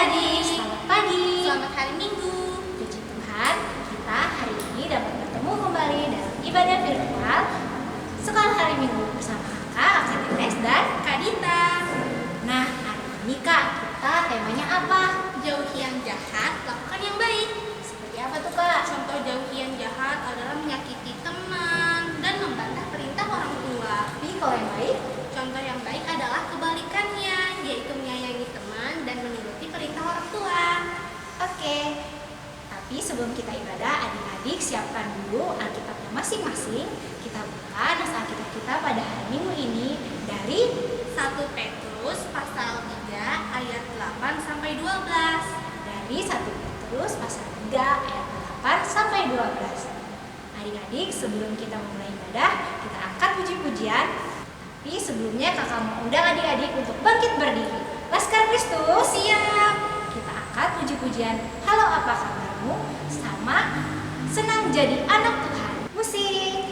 adik-adik, Selamat pagi. selamat hari Minggu. Puji Tuhan, kita hari ini dapat bertemu kembali dalam ibadah virtual Sekolah Hari Minggu bersama Kak Ines dan Kak Dita. Nah, hari ini Kak, kita temanya apa? Jauhi yang jahat, lakukan yang baik. Seperti apa tuh Kak? Contoh jauhi yang jahat adalah menyakiti teman dan membantah perintah orang tua. Tapi kalau yang baik, Contoh yang baik adalah kebalikannya, yaitu menyayangi teman dan menuruti perintah orang tua. oke. Tapi sebelum kita ibadah, adik-adik siapkan dulu Alkitabnya masing-masing. Kita buka nas Alkitab kita pada hari Minggu ini dari 1 Petrus pasal 3 ayat 8 sampai 12. dari 1 Petrus pasal 3 ayat 8 sampai 12. Adik-adik, sebelum kita memulai ibadah, kita angkat puji-pujian. Tapi sebelumnya kakak mau undang adik-adik untuk bangkit berdiri. Laskar Kristus, siap. Kita angkat puji-pujian. Halo, apa kabarmu? Sama senang jadi anak Tuhan. Musik.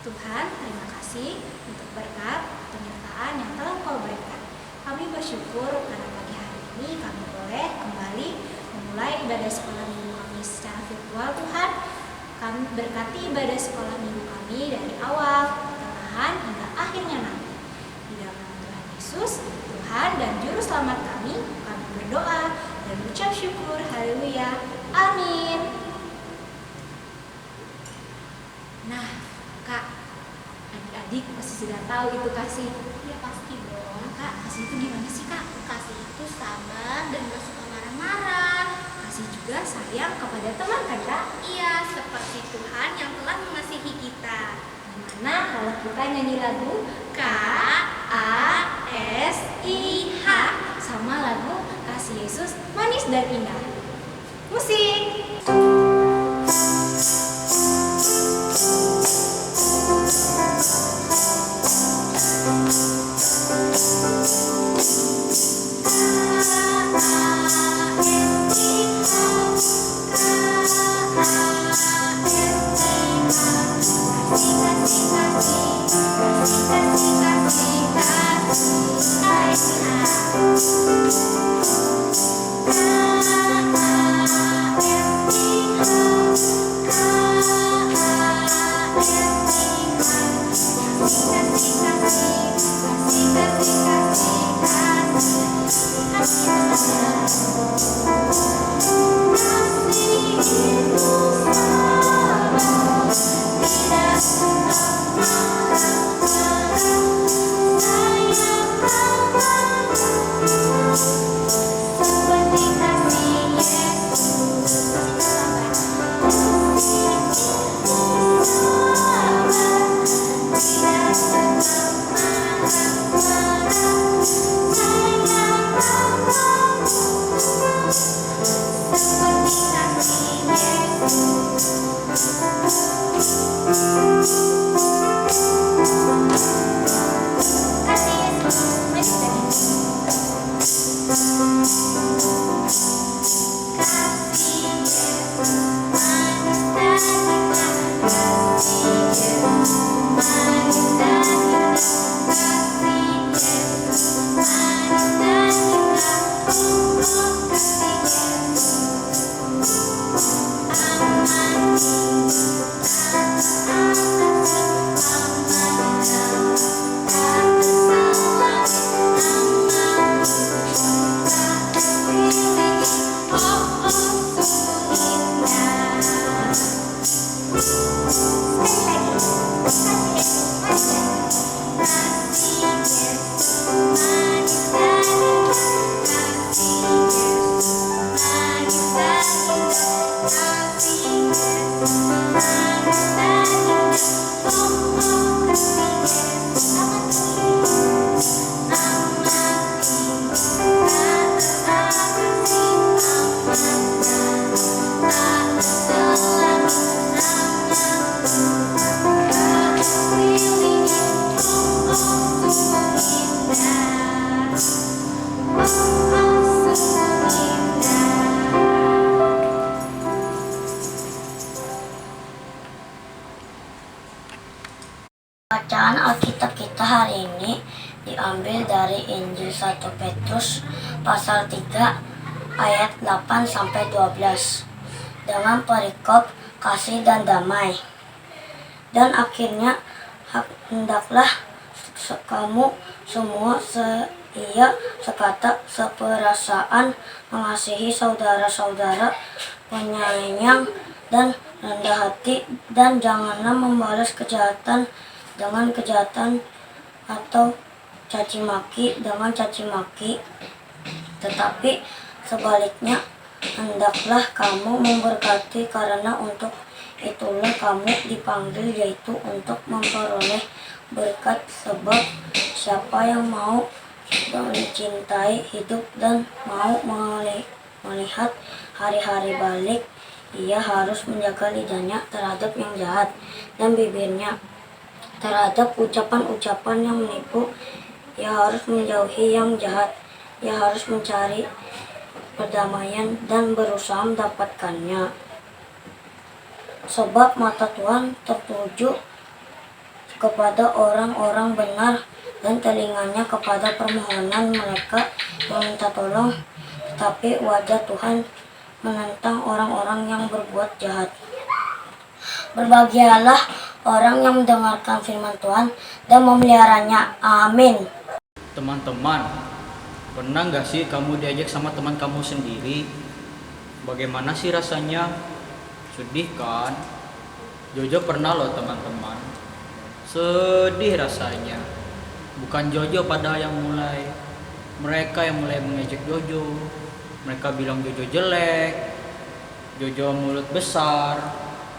Tuhan, terima kasih untuk berkat penyertaan yang telah Kau berikan. Kami bersyukur karena pagi hari ini kami boleh kembali memulai ibadah sekolah minggu kami secara virtual. Tuhan, kami berkati ibadah sekolah minggu kami dari awal, pertengahan, hingga akhirnya nanti. Di dalam nama Tuhan Yesus, Tuhan dan Juru Selamat kami berdoa dan ucap syukur. Haleluya. Amin. Nah, Kak, adik-adik pasti sudah tahu itu kasih. Ya pasti dong. Kak, kasih itu gimana sih, Kak? Kasih itu sabar dan gak suka marah-marah. Kasih juga sayang kepada teman kan, Kak? Iya, seperti Tuhan yang telah mengasihi kita. Gimana kalau kita nyanyi lagu K-A-S-I-H sama lagu Kasih Yesus Manis dan Indah? Musik. Bacaan Alkitab kita hari ini diambil dari Injil 1 Petrus pasal 3 ayat 8-12 dengan perikop kasih dan damai. Dan akhirnya hendaklah kamu semua seia, sekata, seperasaan, mengasihi saudara-saudara, penyayang dan rendah hati, dan janganlah membalas kejahatan dengan kejahatan atau caci maki dengan caci maki, tetapi sebaliknya hendaklah kamu memberkati, karena untuk itulah kamu dipanggil, yaitu untuk memperoleh berkat. Sebab siapa yang mau mencintai hidup dan mau melihat hari-hari balik, ia harus menjaga lidahnya terhadap yang jahat dan bibirnya terhadap ucapan-ucapan yang menipu. Ia harus menjauhi yang jahat. Ia harus mencari perdamaian dan berusaha mendapatkannya. Sebab mata Tuhan tertuju kepada orang-orang benar dan telinganya kepada permohonan mereka yang minta tolong. Tetapi wajah Tuhan menentang orang-orang yang berbuat jahat. Berbahagialah orang yang mendengarkan firman Tuhan dan memeliharanya. Amin. Teman-teman, pernah nggak sih kamu diajak sama teman kamu sendiri? Bagaimana sih rasanya? Sedih kan? Jojo pernah loh teman-teman. Sedih rasanya. Bukan Jojo pada yang mulai. Mereka yang mulai mengejek Jojo. Mereka bilang Jojo jelek, Jojo mulut besar,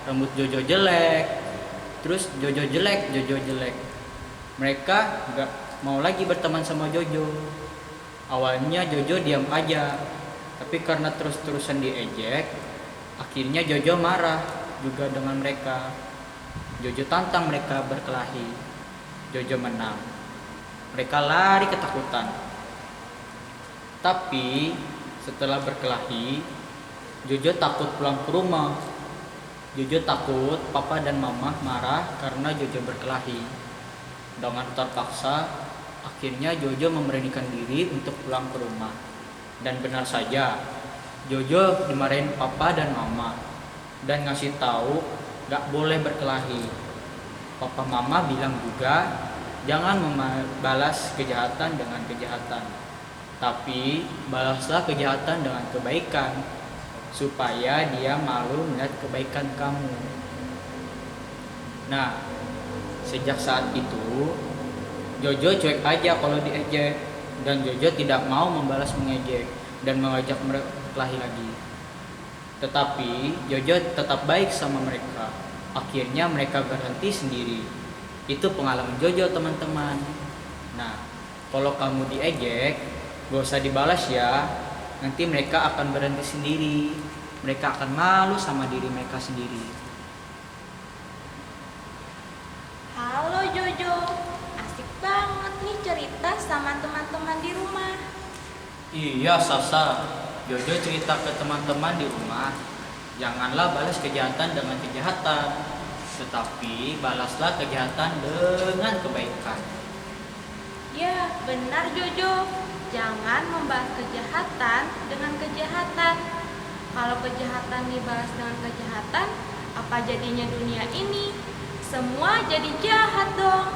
rambut Jojo jelek, terus Jojo jelek, Jojo jelek. Mereka nggak mau lagi berteman sama Jojo. Awalnya Jojo diam aja, tapi karena terus-terusan diejek, akhirnya Jojo marah juga dengan mereka. Jojo tantang mereka berkelahi. Jojo menang. Mereka lari ketakutan. Tapi setelah berkelahi, Jojo takut pulang ke rumah. Jojo takut papa dan mama marah karena Jojo berkelahi. Dengan terpaksa, akhirnya Jojo memberanikan diri untuk pulang ke rumah. Dan benar saja, Jojo dimarahin papa dan mama dan ngasih tahu gak boleh berkelahi. Papa mama bilang juga jangan membalas kejahatan dengan kejahatan, tapi balaslah kejahatan dengan kebaikan, supaya dia malu melihat kebaikan kamu. Nah, sejak saat itu, Jojo cuek aja kalau diejek, dan Jojo tidak mau membalas mengejek dan mengajak mereka berkelahi lagi. Tetapi Jojo tetap baik sama mereka. Akhirnya mereka berhenti sendiri. Itu pengalaman Jojo, teman-teman. Nah, kalau kamu diejek, gak usah dibalas ya. Nanti mereka akan berhenti sendiri. Mereka akan malu sama diri mereka sendiri. Halo Jojo, asik banget nih cerita sama teman-teman di rumah. Iya Sasa, Jojo cerita ke teman-teman di rumah, janganlah balas kejahatan dengan kejahatan, tetapi balaslah kejahatan dengan kebaikan. Ya, benar Jojo. Jangan membalas kejahatan dengan kejahatan. Kalau kejahatan dibalas dengan kejahatan, apa jadinya dunia ini? Semua jadi jahat dong.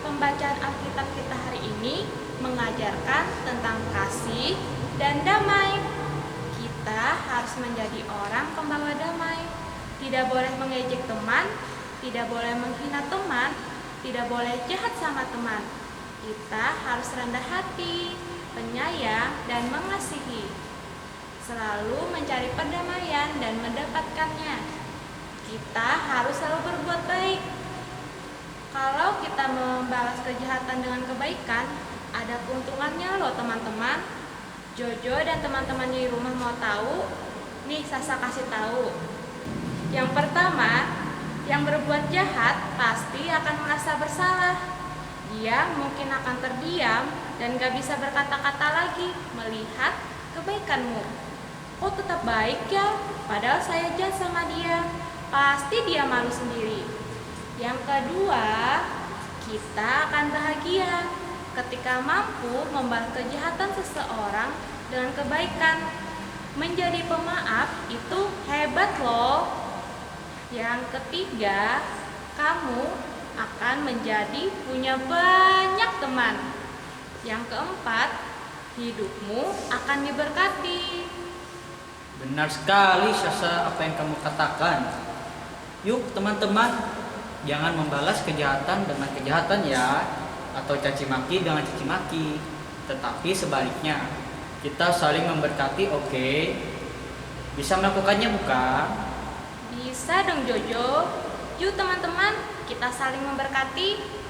Pembacaan Alkitab kita hari ini mengajarkan tentang kasih dan damai. Kita harus menjadi orang pembawa damai. Tidak boleh mengejek teman, tidak boleh menghina teman, tidak boleh jahat sama teman. Kita harus rendah hati, penyayang, dan mengasihi. Selalu mencari perdamaian dan mendapatkannya. Kita harus selalu berbuat baik. Kalau kita membalas kejahatan dengan kebaikan, ada keuntungannya loh teman-teman. Jojo dan teman-temannya di rumah mau tahu? Nih Sasa kasih tahu. Yang pertama, yang berbuat jahat pasti akan merasa bersalah. Dia mungkin akan terdiam dan gak bisa berkata-kata lagi melihat kebaikanmu. Kok tetap baik ya? Padahal saya jahat sama dia. Pasti dia malu sendiri. Yang kedua, kita akan bahagia ketika mampu membalas kejahatan seseorang dengan kebaikan. Menjadi pemaaf itu hebat loh. Yang ketiga, kamu akan menjadi punya banyak teman. Yang keempat, hidupmu akan diberkati. Benar sekali Sasa apa yang kamu katakan. Yuk teman-teman, jangan membalas kejahatan dengan kejahatan ya, atau caci maki dengan caci maki. Tetapi sebaliknya, kita saling memberkati, oke? Bisa melakukannya bukan? Bisa dong Jojo. Yuk teman-teman, kita saling memberkati.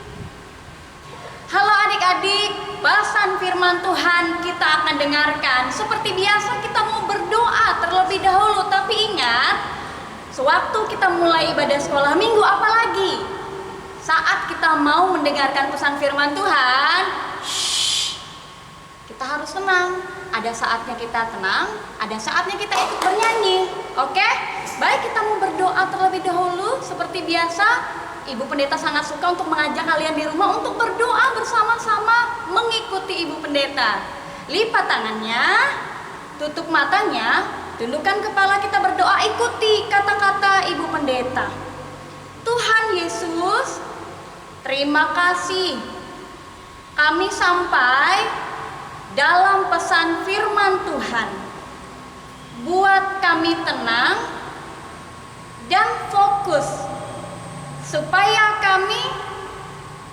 Halo adik-adik, bahasan firman Tuhan kita akan dengarkan. Seperti biasa kita mau berdoa terlebih dahulu. Tapi ingat, sewaktu kita mulai ibadah sekolah minggu, apalagi saat kita mau mendengarkan pesan firman Tuhan, kita harus tenang. Ada saatnya kita tenang, ada saatnya kita ikut bernyanyi. Oke? Baik, kita mau berdoa terlebih dahulu seperti biasa. Ibu Pendeta sangat suka untuk mengajak kalian di rumah untuk berdoa bersama-sama mengikuti Ibu Pendeta. Lipat tangannya, tutup matanya, tundukkan kepala, kita berdoa, ikuti kata-kata Ibu Pendeta. Tuhan Yesus, terima kasih. Kami sampai dalam pesan firman Tuhan. Buat kami tenang dan fokus supaya kami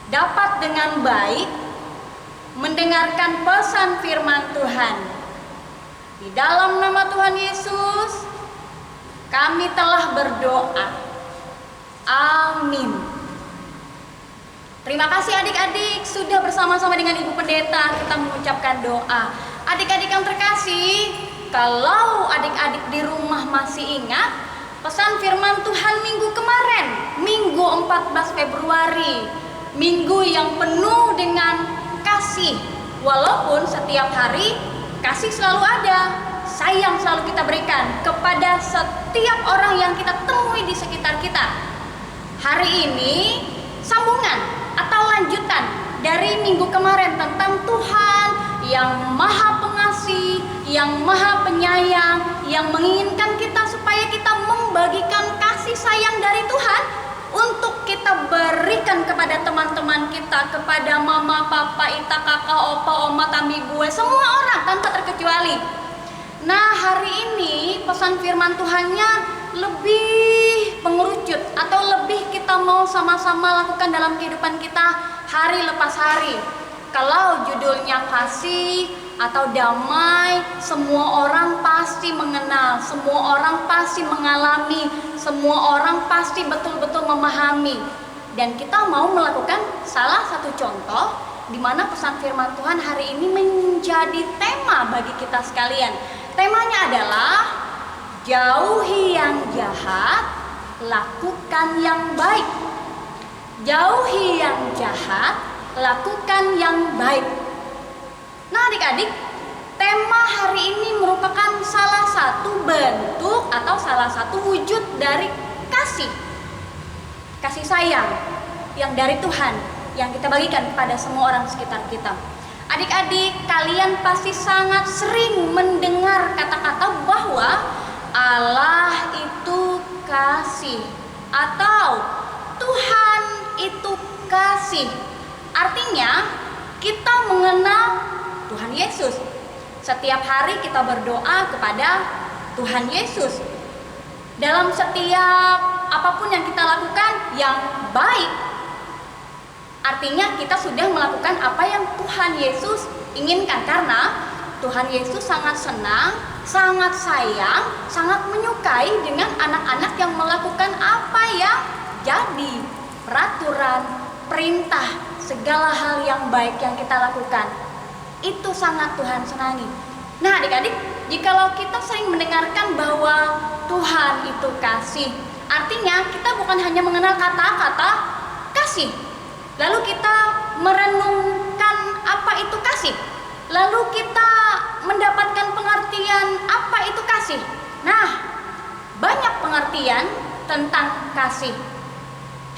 dapat dengan baik mendengarkan pesan firman Tuhan. Di dalam nama Tuhan Yesus, kami telah berdoa. Amin. Terima kasih adik-adik sudah bersama-sama dengan Ibu Pendeta kita mengucapkan doa. Adik-adik yang terkasih, kalau adik-adik di rumah masih ingat pesan firman Tuhan minggu kemarin, Minggu 14 Februari, minggu yang penuh dengan kasih. Walaupun setiap hari kasih selalu ada, sayang selalu kita berikan kepada setiap orang yang kita temui di sekitar kita. Hari ini sambungan atau lanjutan dari minggu kemarin tentang Tuhan yang Maha Pengasih, yang Maha Penyayang, yang menginginkan kita supaya kita membagikan kasih sayang dari Tuhan untuk kita berikan kepada teman-teman kita, kepada mama, papa, ita, kakak, opa, oma, tami, gue, semua orang tanpa terkecuali. Nah, hari ini pesan firman Tuhannya lebih mengerucut atau lebih kita mau sama-sama lakukan dalam kehidupan kita hari lepas hari. Kalau judulnya kasih atau damai, semua orang pasti mengenal, semua orang pasti mengalami, semua orang pasti betul-betul memahami. Dan kita mau melakukan salah satu contoh di mana pesan firman Tuhan hari ini menjadi tema bagi kita sekalian. Temanya adalah jauhi yang jahat, lakukan yang baik. Jauhi yang jahat, lakukan yang baik. Nah adik-adik, tema hari ini merupakan salah satu bentuk atau salah satu wujud dari kasih sayang yang dari Tuhan yang kita bagikan kepada semua orang sekitar kita. Adik-adik, kalian pasti sangat sering mendengar kata-kata bahwa Allah itu kasih atau Tuhan itu kasih. Artinya kita mengenal Tuhan Yesus. Setiap hari kita berdoa kepada Tuhan Yesus. Dalam setiap apapun yang kita lakukan yang baik, artinya kita sudah melakukan apa yang Tuhan Yesus inginkan. Karena Tuhan Yesus sangat senang, sangat sayang, sangat menyukai dengan anak-anak yang melakukan apa yang jadi peraturan, perintah, segala hal yang baik yang kita lakukan. Itu sangat Tuhan senangi. Nah adik-adik, jikalau kita sering mendengarkan bahwa Tuhan itu kasih, artinya kita bukan hanya mengenal kata-kata kasih, lalu kita merenungkan apa itu kasih, lalu kita mendapatkan pengertian apa itu kasih. Nah, banyak pengertian tentang kasih.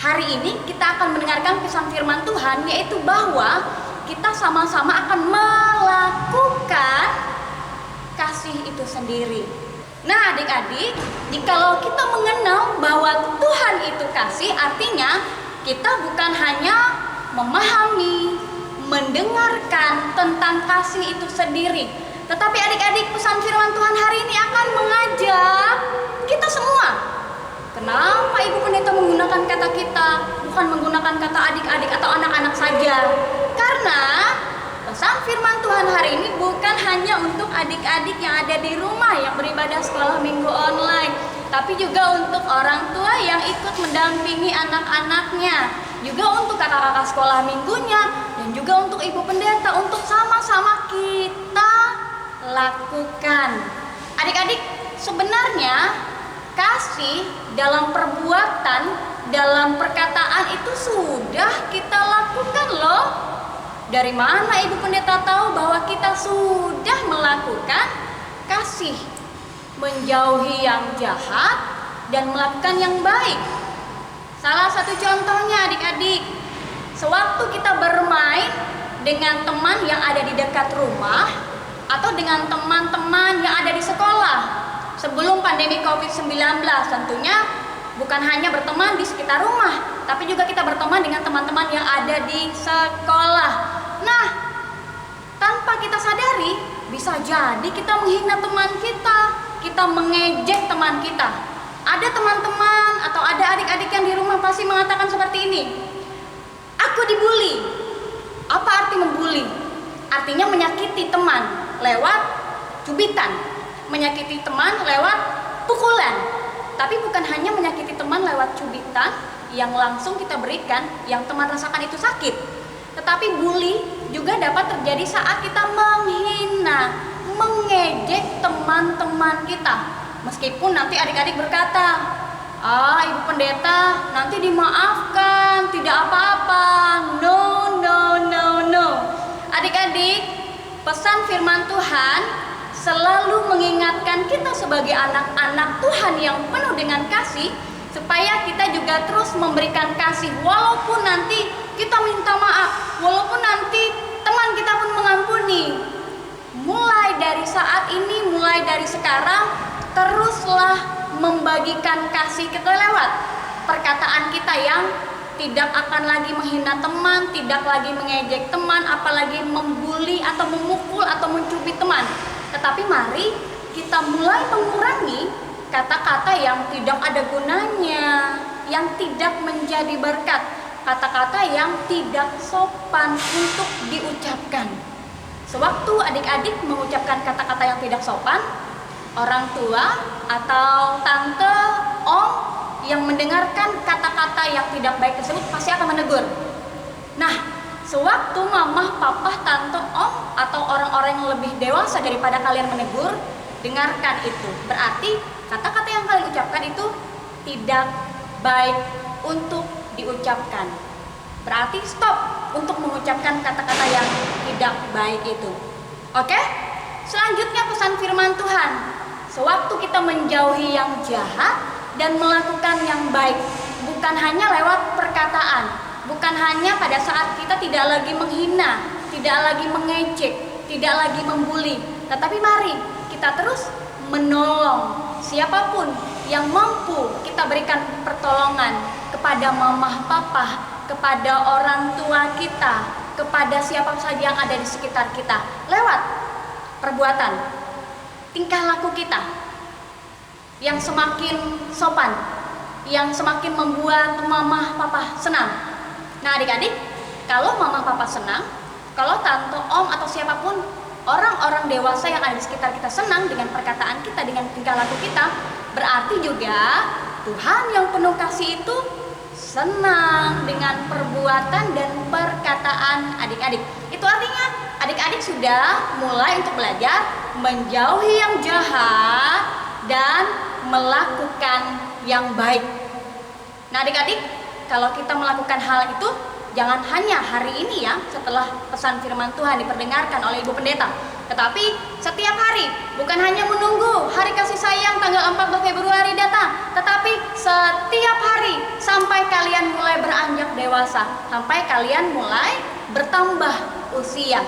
Hari ini kita akan mendengarkan pesan firman Tuhan, yaitu bahwa kita sama-sama akan melakukan kasih itu sendiri. Nah adik-adik, jikalau kita mengenal bahwa Tuhan itu kasih, artinya kita bukan hanya memahami, mendengarkan tentang kasih itu sendiri, tetapi adik-adik, pesan firman Tuhan hari ini akan mengajak kita semua. Kenapa Ibu Pendeta menggunakan kata kita, bukan menggunakan kata adik-adik atau anak-anak saja? Karena pesan firman Tuhan hari ini bukan hanya untuk adik-adik yang ada di rumah yang beribadah sekolah minggu online, tapi juga untuk orang tua yang ikut mendampingi anak-anaknya, juga untuk kakak-kakak sekolah minggunya, dan juga untuk Ibu Pendeta, untuk sama-sama kita lakukan. Adik-adik, sebenarnya kasih dalam perbuatan, dalam perkataan itu sudah kita lakukan loh. Dari mana Ibu Pendeta tahu bahwa kita sudah melakukan kasih, menjauhi yang jahat dan melakukan yang baik? Salah satu contohnya adik-adik, sewaktu kita bermain dengan teman yang ada di dekat rumah atau dengan teman-teman yang ada di sekolah sebelum pandemi COVID-19, tentunya bukan hanya berteman di sekitar rumah, tapi juga kita berteman dengan teman-teman yang ada di sekolah. Nah, tanpa kita sadari, bisa jadi kita menghina teman kita mengejek teman kita. Ada teman-teman atau ada adik-adik yang di rumah pasti mengatakan seperti ini, aku dibully. Apa arti membuli? Artinya menyakiti teman lewat cubitan, menyakiti teman lewat pukulan. Tapi bukan hanya menyakiti teman lewat cubitan yang langsung kita berikan, yang teman rasakan itu sakit. Tetapi bully juga dapat terjadi saat kita menghina, mengejek teman-teman kita. Meskipun nanti adik-adik berkata, Ibu Pendeta nanti dimaafkan, tidak apa-apa. No. Adik-adik, pesan firman Tuhan selalu mengingatkan kita sebagai anak-anak Tuhan yang penuh dengan kasih, supaya kita juga terus memberikan kasih walaupun nanti kita minta maaf, walaupun nanti teman kita pun mengampuni. Mulai dari saat ini, mulai dari sekarang, teruslah membagikan kasih kita lewat perkataan kita yang tidak akan lagi menghina teman, tidak lagi mengejek teman, apalagi membuli atau memukul atau mencubit teman. Tetapi mari kita mulai mengurangi kata-kata yang tidak ada gunanya, yang tidak menjadi berkat, kata-kata yang tidak sopan untuk diucapkan. Sewaktu adik-adik mengucapkan kata-kata yang tidak sopan, orang tua atau tante, om yang mendengarkan kata-kata yang tidak baik tersebut pasti akan menegur. Nah, sewaktu mama, papa, tante, om atau orang-orang yang lebih dewasa daripada kalian menegur, dengarkan itu. Berarti kata-kata yang kalian ucapkan itu tidak baik untuk diucapkan. Berarti stop untuk mengucapkan kata-kata yang tidak baik itu. Oke? Selanjutnya pesan firman Tuhan. Sewaktu kita menjauhi yang jahat dan melakukan yang baik, bukan hanya lewat perkataan, bukan hanya pada saat kita tidak lagi menghina, tidak lagi mengejek, tidak lagi membuli, tetapi mari kita terus menolong siapapun yang mampu kita berikan pertolongan kepada mama, papa, kepada orang tua kita, kepada siapa saja yang ada di sekitar kita, lewat perbuatan, tingkah laku kita yang semakin sopan, yang semakin membuat mama papa senang. Nah adik-adik, kalau mama papa senang, kalau tante, om atau siapapun orang-orang dewasa yang ada di sekitar kita senang dengan perkataan kita, dengan tingkah laku kita, berarti juga Tuhan yang penuh kasih itu senang dengan perbuatan dan perkataan adik-adik. Itu artinya adik-adik sudah mulai untuk belajar menjauhi yang jahat dan melakukan yang baik. Nah adik-adik, kalau kita melakukan hal itu, jangan hanya hari ini ya, setelah pesan firman Tuhan diperdengarkan oleh Ibu Pendeta, tetapi setiap hari, bukan hanya menunggu hari kasih sayang tanggal 14 Februari datang, tetapi setiap hari sampai kalian mulai beranjak dewasa, sampai kalian mulai bertambah usia.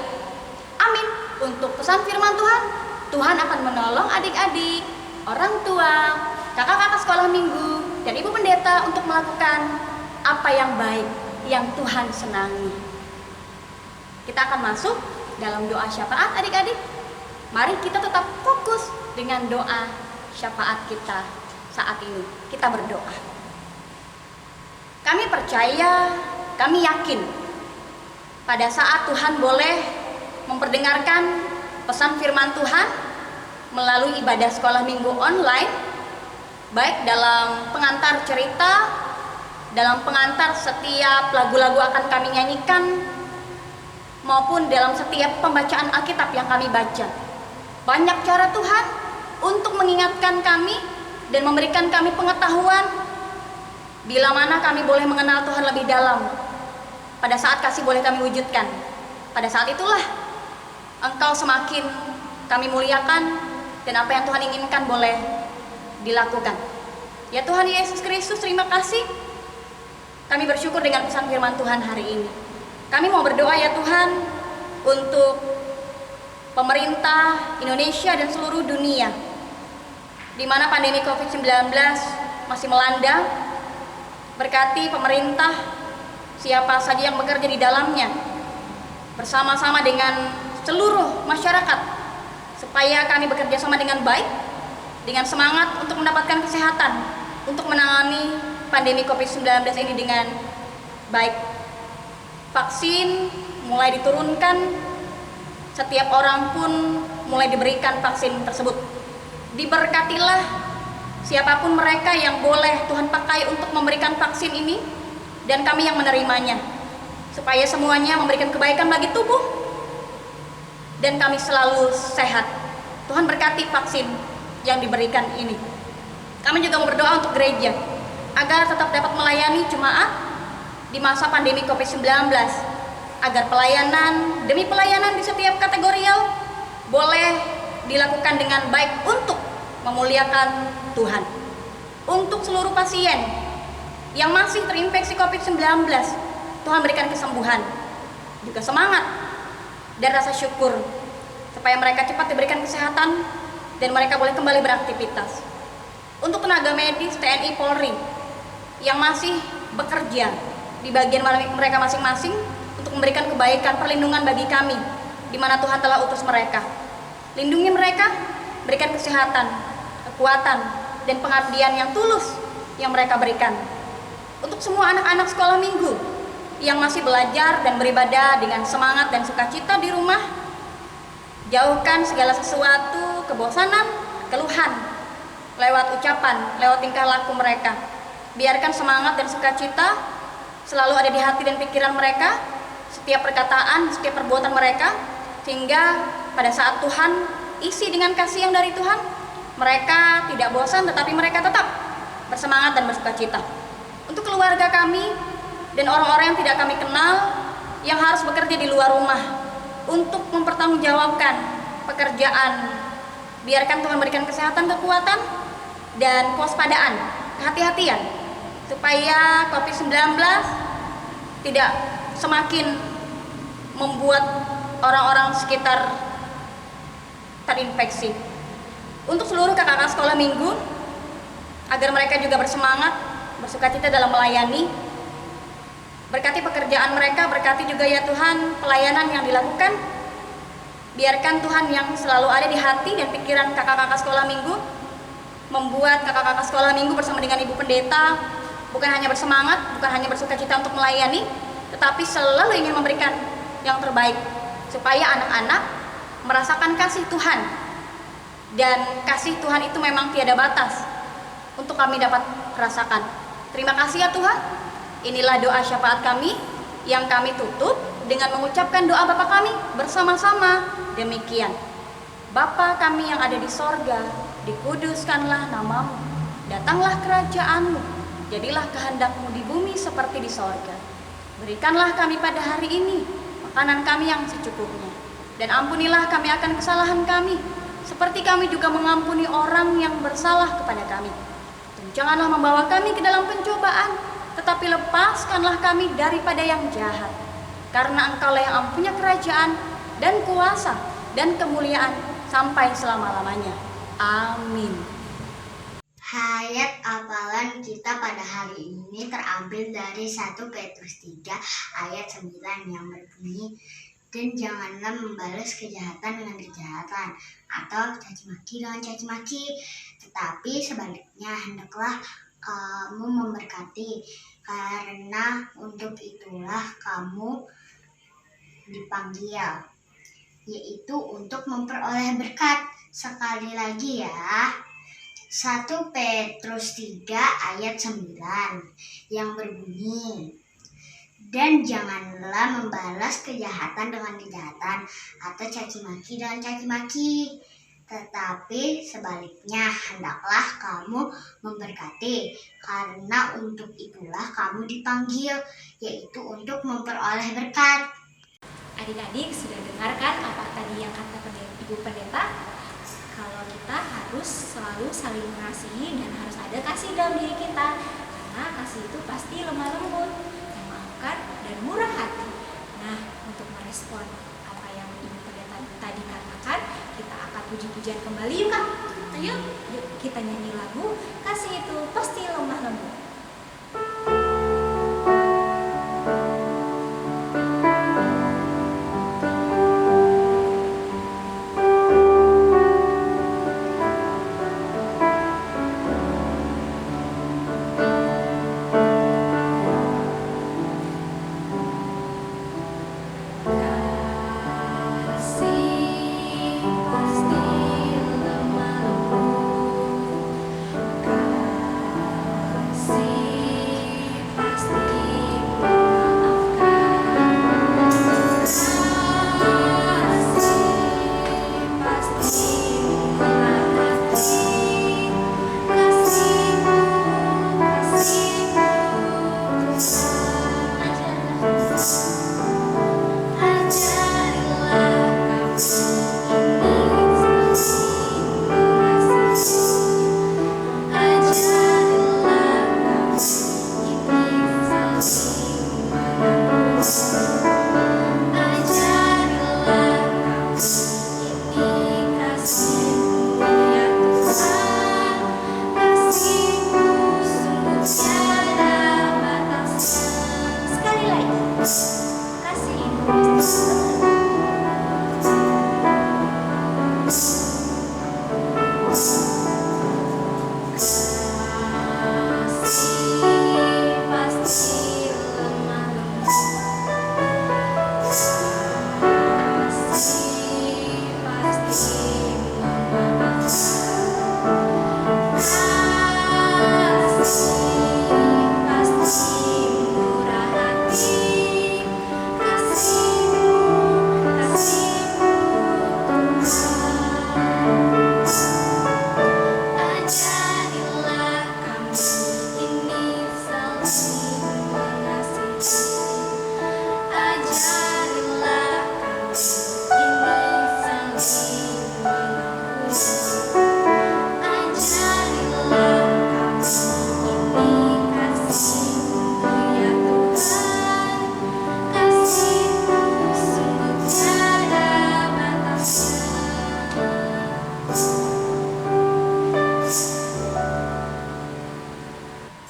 Amin. Untuk pesan firman Tuhan, Tuhan akan menolong adik-adik, orang tua, kakak-kakak sekolah minggu, dan Ibu Pendeta untuk melakukan apa yang baik, yang Tuhan senangi. Kita akan masuk dalam doa syafaat adik-adik. Mari kita tetap fokus dengan doa syafaat kita saat ini. Kita berdoa. Kami percaya, kami yakin pada saat Tuhan boleh memperdengarkan pesan firman Tuhan melalui ibadah sekolah minggu online, baik dalam pengantar cerita, dalam pengantar setiap lagu-lagu akan kami nyanyikan, maupun dalam setiap pembacaan Alkitab yang kami baca. Banyak cara Tuhan untuk mengingatkan kami dan memberikan kami pengetahuan bila mana kami boleh mengenal Tuhan lebih dalam. Pada saat kasih boleh kami wujudkan, pada saat itulah Engkau semakin kami muliakan, dan apa yang Tuhan inginkan boleh dilakukan. Ya Tuhan Yesus Kristus, terima kasih Kami bersyukur dengan pesan firman Tuhan hari ini. Kami mau berdoa ya Tuhan untuk pemerintah Indonesia dan seluruh dunia, di mana pandemi COVID-19 masih melanda. Berkati pemerintah, siapa saja yang bekerja di dalamnya, bersama-sama dengan seluruh masyarakat, supaya kami bekerja sama dengan baik, dengan semangat untuk mendapatkan kesehatan, untuk menangani pandemi COVID-19 ini dengan baik. Vaksin mulai diturunkan, setiap orang pun mulai diberikan vaksin tersebut. Diberkatilah siapapun mereka yang boleh Tuhan pakai untuk memberikan vaksin ini, dan kami yang menerimanya, supaya semuanya memberikan kebaikan bagi tubuh dan kami selalu sehat. Tuhan berkati vaksin yang diberikan ini. Kami juga mau berdoa untuk gereja agar tetap dapat melayani jemaat di masa pandemi COVID-19, agar pelayanan demi pelayanan di setiap kategorial boleh dilakukan dengan baik untuk memuliakan Tuhan. Untuk seluruh pasien yang masih terinfeksi COVID-19, Tuhan berikan kesembuhan, juga semangat dan rasa syukur, supaya mereka cepat diberikan kesehatan dan mereka boleh kembali beraktivitas. Untuk tenaga medis TNI Polri yang masih bekerja di bagian mereka masing-masing untuk memberikan kebaikan, perlindungan bagi kami, di mana Tuhan telah utus mereka. Lindungi mereka, berikan kesehatan, kekuatan, dan pengabdian yang tulus yang mereka berikan. Untuk semua anak-anak sekolah minggu yang masih belajar dan beribadah dengan semangat dan sukacita di rumah, jauhkan segala sesuatu, kebosanan, keluhan, lewat ucapan, lewat tingkah laku mereka. Biarkan semangat dan sukacita selalu ada di hati dan pikiran mereka, setiap perkataan, setiap perbuatan mereka, sehingga pada saat Tuhan isi dengan kasih yang dari Tuhan, mereka tidak bosan tetapi mereka tetap bersemangat dan bersukacita. Untuk keluarga kami dan orang-orang yang tidak kami kenal yang harus bekerja di luar rumah untuk mempertanggungjawabkan pekerjaan, biarkan Tuhan berikan kesehatan, kekuatan, dan kewaspadaan, kehati-hatian, supaya COVID-19 tidak semakin membuat orang-orang sekitar terinfeksi. Untuk seluruh kakak-kakak sekolah minggu, agar mereka juga bersemangat, bersukacita dalam melayani. Berkati pekerjaan mereka, berkati juga ya Tuhan pelayanan yang dilakukan. Biarkan Tuhan yang selalu ada di hati dan pikiran kakak-kakak sekolah minggu, membuat kakak-kakak sekolah minggu bersama dengan Ibu Pendeta bukan hanya bersemangat, bukan hanya bersukacita untuk melayani, tetapi selalu ingin memberikan yang terbaik, supaya anak-anak merasakan kasih Tuhan. Dan kasih Tuhan itu memang tiada batas untuk kami dapat rasakan. Terima kasih ya Tuhan. Inilah doa syafaat kami yang kami tutup dengan mengucapkan doa Bapa kami bersama-sama. Demikian. Bapa kami yang ada di sorga, dikuduskanlah namamu. Datanglah kerajaanmu. Jadilah kehendakmu di bumi seperti di sorga. Berikanlah kami pada hari ini makanan kami yang secukupnya. Dan ampunilah kami akan kesalahan kami, seperti kami juga mengampuni orang yang bersalah kepada kami. Dan janganlah membawa kami ke dalam pencobaan, tetapi lepaskanlah kami daripada yang jahat. Karena Engkaulah yang punya kerajaan dan kuasa dan kemuliaan sampai selama-lamanya. Amin. Ayat hafalan kita pada hari ini terambil dari 1 Petrus 3 ayat 9 yang berbunyi, dan janganlah membalas kejahatan dengan kejahatan atau caci maki dengan caci maki, tetapi sebaliknya hendaklah kamu memberkati, karena untuk itulah kamu dipanggil, yaitu untuk memperoleh berkat. Sekali lagi ya, 1 Petrus 3 ayat 9 yang berbunyi, dan janganlah membalas kejahatan dengan kejahatan atau caci maki dengan caci maki, tetapi sebaliknya hendaklah kamu memberkati, karena untuk itulah kamu dipanggil, yaitu untuk memperoleh berkat. Adik-adik sudah dengarkan apa tadi yang kata Ibu Pendeta? Kalau kita harus selalu saling mengasihi dan harus ada kasih dalam diri kita. karena kasih itu pasti lemah lembut, memaafkan, dan murah hati. Nah, untuk merespon apa yang Ibu tadi katakan, kita akan puji-pujian kembali yuk Kak. Ayo. Yuk kita nyanyi lagu Kasih Itu Pasti Lemah Lembut.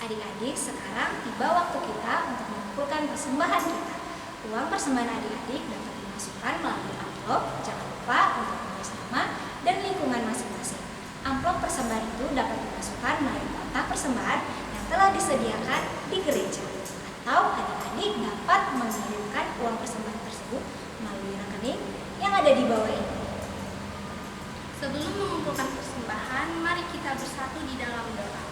Adik-adik, sekarang tiba waktu kita untuk mengumpulkan persembahan kita. Uang persembahan adik-adik dapat dimasukkan melalui amplop. Jangan lupa untuk menulis nama dan lingkungan masing-masing. Amplop persembahan itu dapat dimasukkan melalui kotak persembahan yang telah disediakan di gereja. Atau adik-adik dapat mengirimkan uang persembahan tersebut melalui rekening yang ada di bawah ini. Sebelum mengumpulkan persembahan, mari kita bersatu di dalam doa.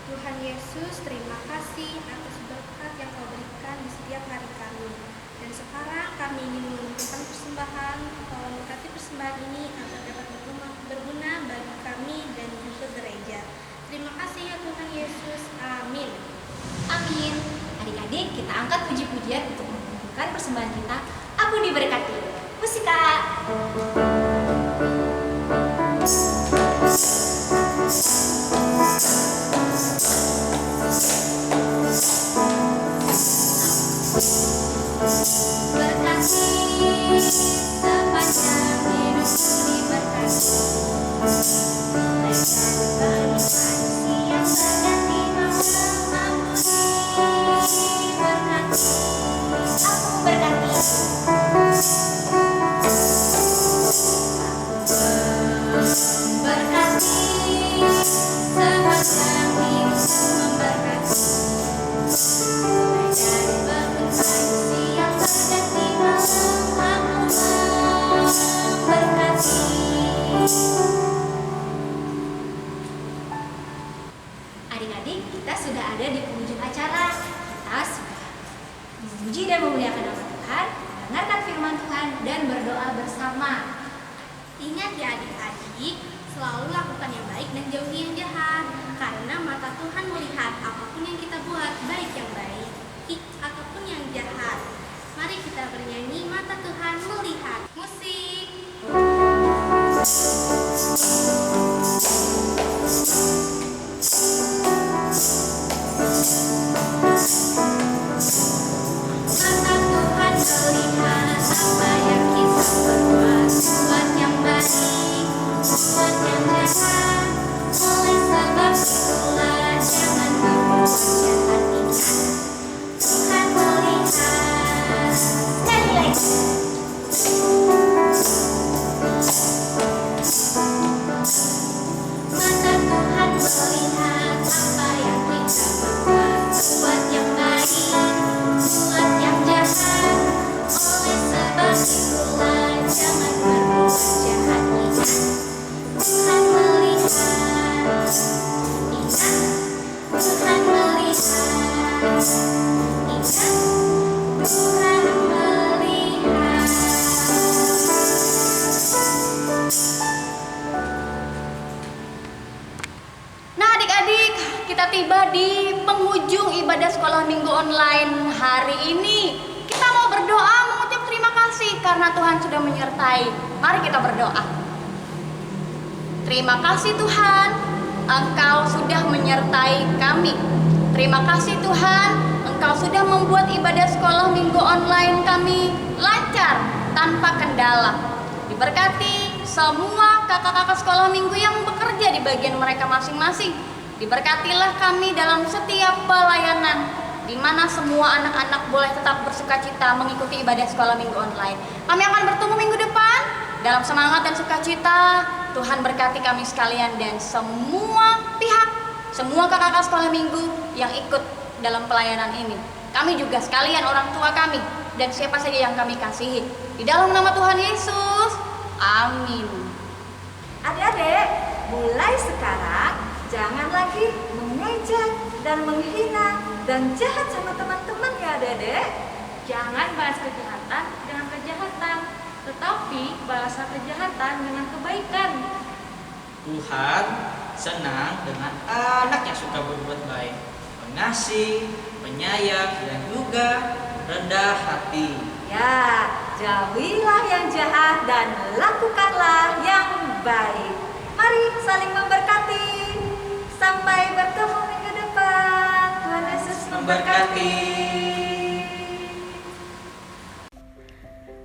Tuhan Yesus, terima kasih atas berkat yang Kau berikan di setiap hari kami. Dan sekarang kami ingin mengumpulkan persembahan. Tolong berkati persembahan ini agar dapat berguna bagi kami dan juga gereja. Terima kasih ya Tuhan Yesus. Amin. Amin. Adik-adik, kita angkat puji-pujian untuk mengumpulkan persembahan kita. Aku diberkati. Musik Kak. Berkati sepanjang hidupku diberkati. Adik-adik, kita sudah ada di penghujung acara. Kita sudah memuji dan memuliakan nama Tuhan, mendengarkan firman Tuhan, dan berdoa bersama. Ingat ya adik-adik, selalu lakukan yang baik dan jauhi yang jahat. Karena mata Tuhan melihat apapun yang kita buat, baik yang baik ataupun yang jahat. Mari kita bernyanyi, mata Tuhan melihat. Musik. Tuhan melihat. Nah adik-adik, kita tiba di penghujung ibadah sekolah minggu online hari ini. Kita mau berdoa mengucap terima kasih karena Tuhan sudah menyertai. Mari kita berdoa. Terima kasih Tuhan, Engkau sudah menyertai kami. Terima kasih Tuhan, Engkau sudah membuat ibadah sekolah minggu online kami lancar tanpa kendala. Diberkati semua kakak-kakak sekolah minggu yang bekerja di bagian mereka masing-masing. Diberkatilah kami dalam setiap pelayanan, di mana semua anak-anak boleh tetap bersukacita mengikuti ibadah sekolah minggu online. Kami akan bertemu minggu depan dalam semangat dan sukacita. Tuhan berkati kami sekalian dan semua pihak, semua kakak-kakak sekolah minggu yang ikut dalam pelayanan ini. Kami juga sekalian orang tua kami dan siapa saja yang kami kasihi. Di dalam nama Tuhan Yesus, amin. Adik-adik, mulai sekarang jangan lagi mengejek dan menghina dan jahat sama teman-teman ya adik-adik. Jangan balas kejahatan dengan kejahatan, tetapi balaslah kejahatan dengan kebaikan. Tuhan senang dengan anak yang suka berbuat baik, pengasih, penyayang, dan juga rendah hati. Ya, jauhilah yang jahat dan lakukanlah yang baik. Mari saling memberkati. Sampai bertemu minggu depan. Tuhan Yesus memberkati.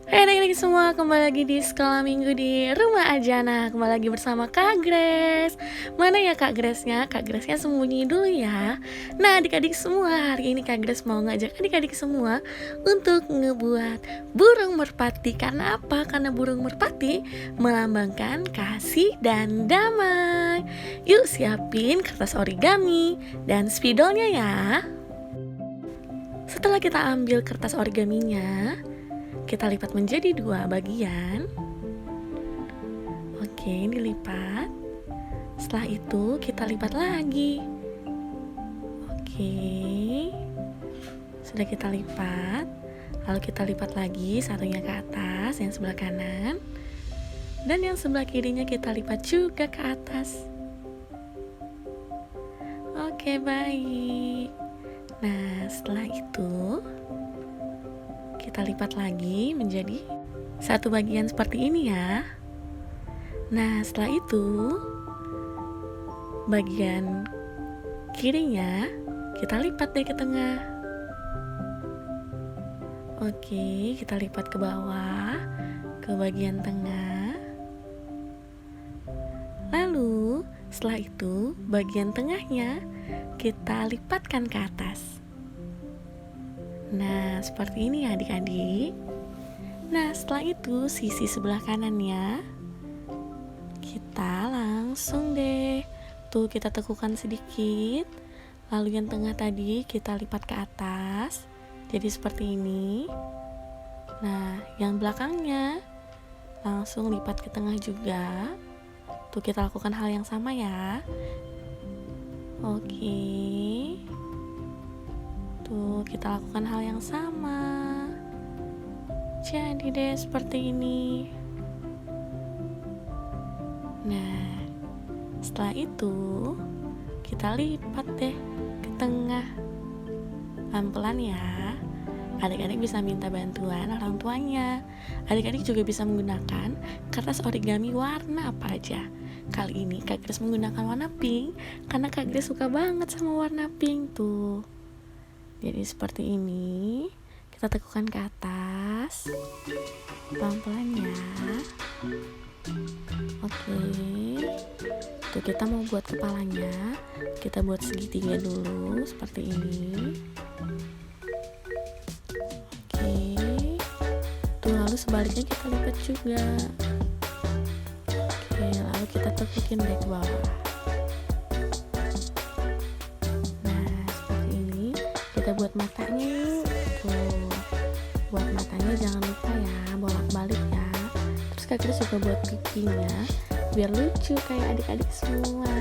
Hai anak-anak semua, kembali lagi di sekolah minggu di rumah aja. Nah, kembali lagi bersama Kak Grace. Mana ya Kak Grace-nya? Kak Grace-nya sembunyi dulu ya. Nah adik-adik semua, hari ini Kak Grace mau ngajak adik-adik semua untuk ngebuat burung merpati. Karena apa? Karena burung merpati melambangkan kasih dan damai. Yuk siapin kertas origami dan spidolnya ya. Setelah kita ambil kertas origaminya, kita lipat menjadi 2 bagian. Oke, dilipat. Setelah itu kita lipat lagi. Oke. Sudah kita lipat. Lalu kita lipat lagi satunya ke atas, yang sebelah kanan. Dan yang sebelah kirinya kita lipat juga ke atas. Oke, baik. Nah, setelah itu kita lipat lagi menjadi 1 bagian seperti ini ya. Nah setelah itu bagian kirinya kita lipat deh ke tengah. Oke, kita lipat ke bawah ke bagian tengah. Lalu setelah itu bagian tengahnya kita lipatkan ke atas. Nah, seperti ini ya adik-adik. Nah, setelah itu sisi sebelah kanannya kita langsung deh. Tuh kita tekukan sedikit. Lalu yang tengah tadi kita lipat ke atas. Jadi seperti ini. Nah, yang belakangnya langsung lipat ke tengah juga. Tuh kita lakukan hal yang sama ya. Oke. Tuh, kita lakukan hal yang sama. Jadi deh seperti ini. Nah, setelah itu kita lipat deh ke tengah. Pelan-pelan ya. Adik-adik bisa minta bantuan orang tuanya. Adik-adik juga bisa menggunakan kertas origami warna apa aja. Kali ini Kak Grace menggunakan warna pink karena Kak Grace suka banget sama warna pink tuh. Jadi seperti ini, kita tekukan ke atas, pelan-pelan ya. Oke, tuh kita mau buat kepalanya, kita buat segitiga dulu, seperti ini. Oke, tuh lalu sebaliknya kita lipat juga. Oke, lalu kita tekukin deh ke bawah. Kita buat matanya yuk. Tuh, buat matanya jangan lupa ya, bolak-balik ya. Terus Kak Grace juga buat pipinya biar lucu kayak adik-adik semua.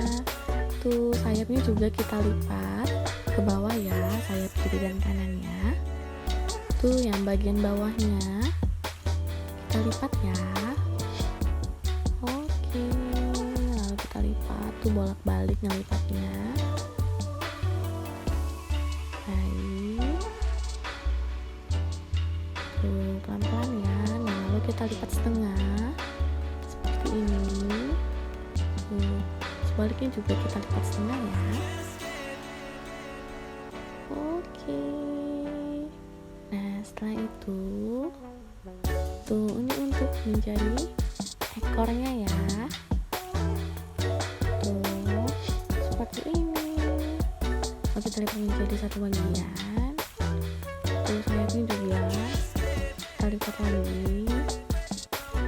Tuh sayapnya juga kita lipat ke bawah ya sayapnya. kiri dan kanannya. Tuh yang bagian bawahnya kita lipat ya. Oke, lalu kita lipat, tuh bolak-balik ngelipatnya. Baik, tuh pelan-pelan ya. Nah, lalu kita lipat setengah seperti ini. Tuh, sebaliknya juga kita lipat setengah ya. Oke, nah setelah itu tuh ini untuk menjadi ekornya ya. Tuh seperti ini. Lalu kita lipat menjadi satu bagian. Tuh sayapnya juga kita lipat lagi.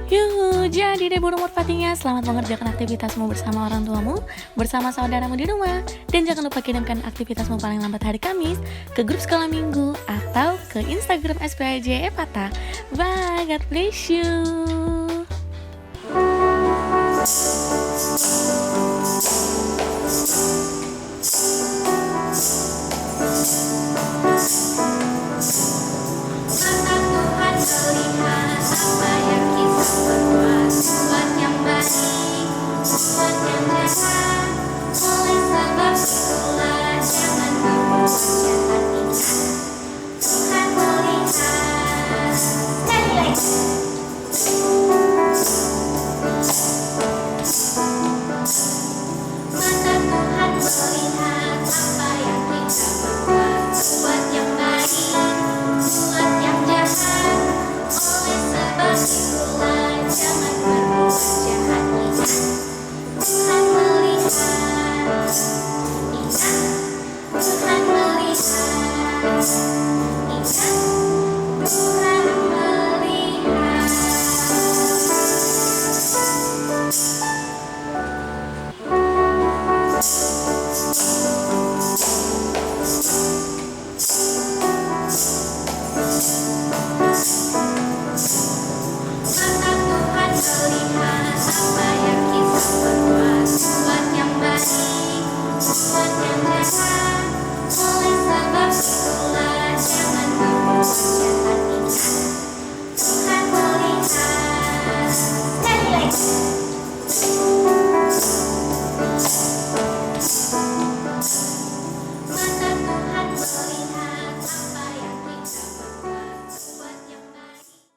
Yuhu, jadi deh burung merpatinya, selamat mengerjakan aktivitasmu bersama orang tuamu, bersama saudaramu di rumah. Dan jangan lupa kirimkan aktivitasmu paling lambat hari Kamis ke grup sekolah minggu atau ke Instagram SPAJ Epata. Bye, God bless you. Tuhan melihat, ingat Tuhan